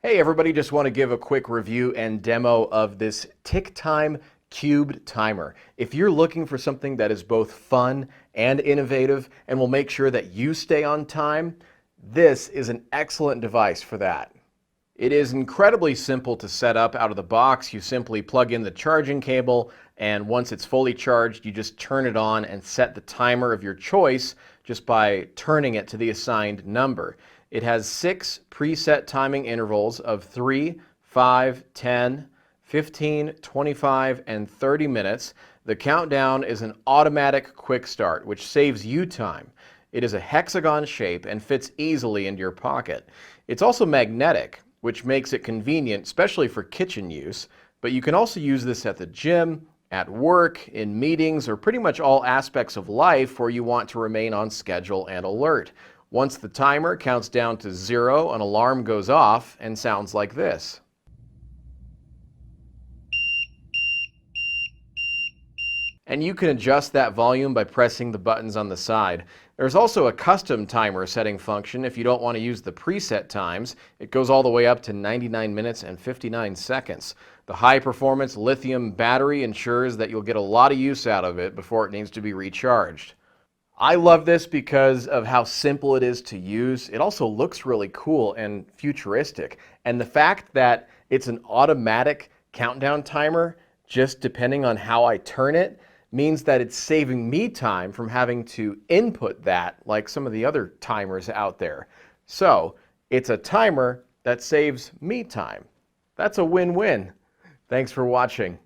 Hey everybody, just want to give a quick review and demo of this Ticktime cubed timer. If you're looking for something that is both fun and innovative and will make sure that you stay on time, this is an excellent device for that. It is incredibly simple to set up out of the box. You simply plug in the charging cable, and once it's fully charged, you just turn it on and set the timer of your choice just by turning it to the assigned number. It has 6 preset timing intervals of 3, 5, 10, 15, 25, and 30 minutes. The countdown is an automatic quick start, which saves you time. It is a hexagon shape and fits easily into your pocket. It's also magnetic, which makes it convenient, especially for kitchen use. But you can also use this at the gym, at work, in meetings, or pretty much all aspects of life where you want to remain on schedule and alert. Once the timer counts down to 0, an alarm goes off and sounds like this. And you can adjust that volume by pressing the buttons on the side. There's also a custom timer setting function if you don't want to use the preset times. It goes all the way up to 99 minutes and 59 seconds. The high-performance lithium battery ensures that you'll get a lot of use out of it before it needs to be recharged. I love this because of how simple it is to use. It also looks really cool and futuristic. And the fact that it's an automatic countdown timer, just depending on how I turn it, means that it's saving me time from having to input that like some of the other timers out there. So it's a timer that saves me time. That's a win-win. Thanks for watching.